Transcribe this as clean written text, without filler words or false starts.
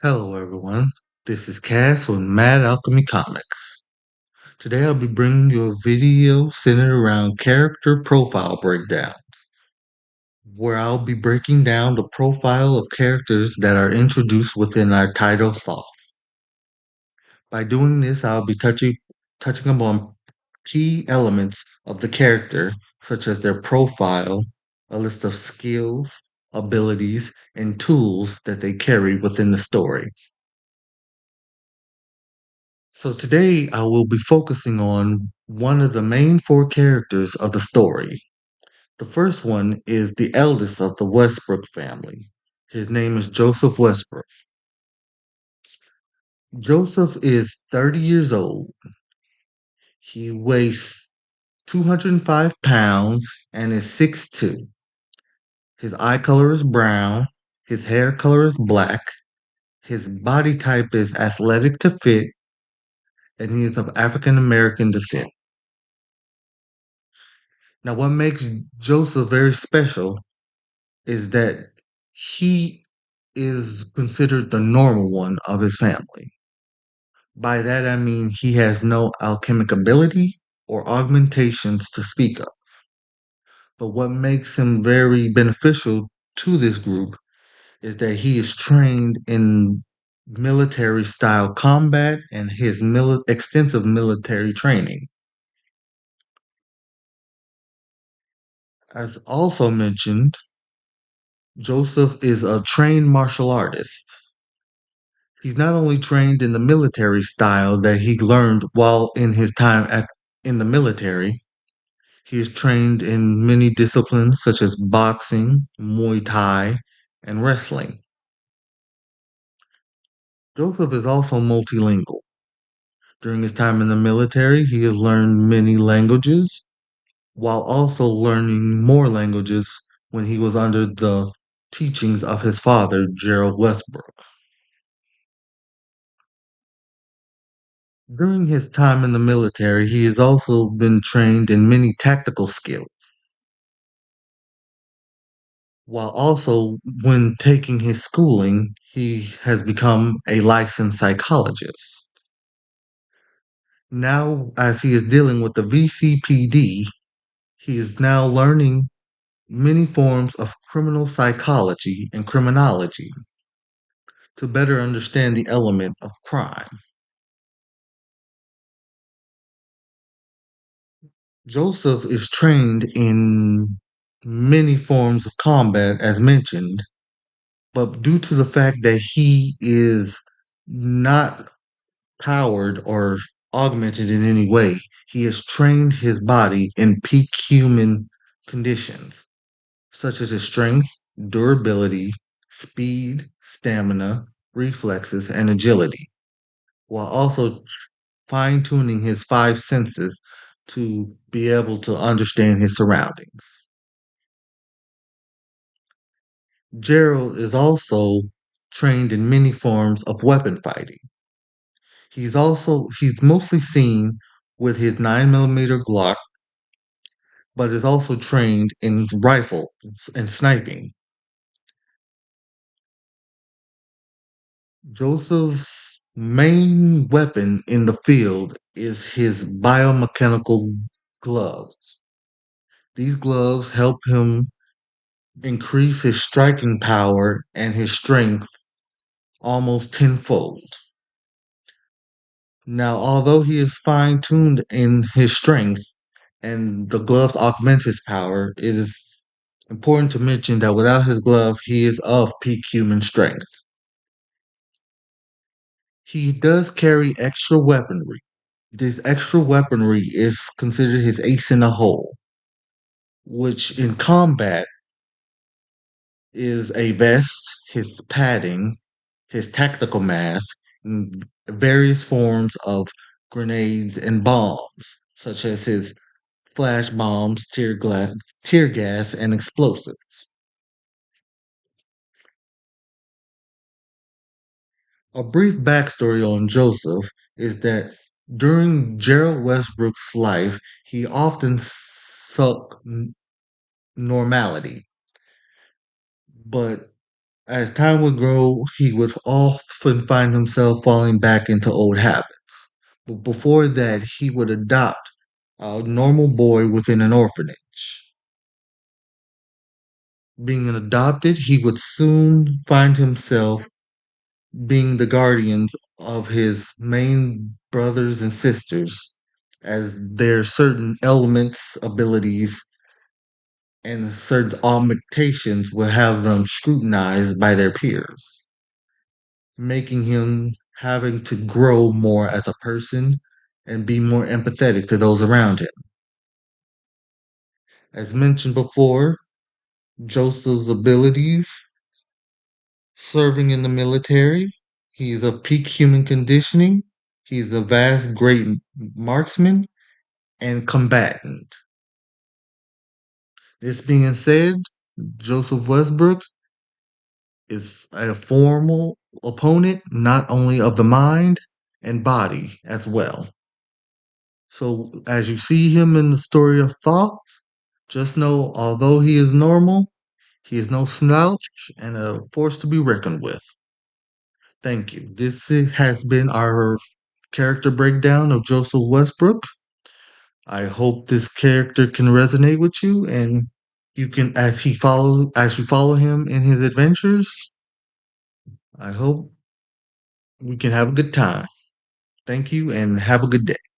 Hello, everyone. This is Cass with Mad Alchemy Comics. Today, I'll be bringing you a video centered around character profile breakdown, where I'll be breaking down the profile of characters that are introduced within our title thought. By doing this, I'll be touching upon key elements of the character, such as their profile, a list of skills, abilities, and tools that they carry within the story. So today I will be focusing on one of the main four characters of the story. The first one is the eldest of the Westbrook family. His name is Joseph Westbrook. Joseph is 30 years old. He weighs 205 pounds and is 6'2". His eye color is brown. His hair color is black. His body type is athletic to fit, and he is of African American descent. Now, what makes Joseph very special is that he is considered the normal one of his family. By that I mean he has no alchemic ability or augmentations to speak of. But what makes him very beneficial to this group is that he is trained in military style combat and his extensive military training. As also mentioned, Joseph is a trained martial artist. He's not only trained in the military style that he learned while in his time in the military, he is trained in many disciplines such as boxing, Muay Thai, and wrestling. Joseph is also multilingual. During his time in the military, he has learned many languages while also learning more languages when he was under the teachings of his father, Gerald Westbrook. During his time in the military, he has also been trained in many tactical skills, while also, when taking his schooling, he has become a licensed psychologist. Now, as he is dealing with the VCPD, he is now learning many forms of criminal psychology and criminology to better understand the element of crime. Joseph is trained in many forms of combat, as mentioned, but due to the fact that he is not powered or augmented in any way, he has trained his body in peak human conditions, such as his strength, durability, speed, stamina, reflexes, and agility, while also fine tuning his five senses to be able to understand his surroundings. Gerald is also trained in many forms of weapon fighting. He's mostly seen with his 9mm Glock, but is also trained in rifle and sniping. Joseph's main weapon in the field is his biomechanical gloves. These gloves help him increase his striking power and his strength almost tenfold. Now, although he is fine tuned in his strength and the gloves augment his power, it is important to mention that without his glove, he is of peak human strength. He does carry extra weaponry. This extra weaponry is considered his ace in the hole, which in combat is a vest, his padding, his tactical mask, and various forms of grenades and bombs, such as his flash bombs, tear gas, and explosives. A brief backstory on Joseph is that during Gerald Westbrook's life, he often sought normality, but As time would grow, he would often find himself falling back into old habits. But before that, he would adopt a normal boy within an orphanage. Being adopted, he would soon find himself being the guardians of his main brothers and sisters, as their certain elements, abilities, and certain augmentations will have them scrutinized by their peers, making him having to grow more as a person and be more empathetic to those around him. As mentioned before, Joseph's abilities serving in the military, he's of peak human conditioning, he's a vast great marksman and combatant. This being said, Joseph Westbrook is a formal opponent not only of the mind and body as well. So, as you see him in the story of Thought, just know although he is normal, he is no slouch and a force to be reckoned with. Thank you. This has been our character breakdown of Joseph Westbrook. I hope this character can resonate with you and you can as you follow him in his adventures, I hope we can have a good time. Thank you and have a good day.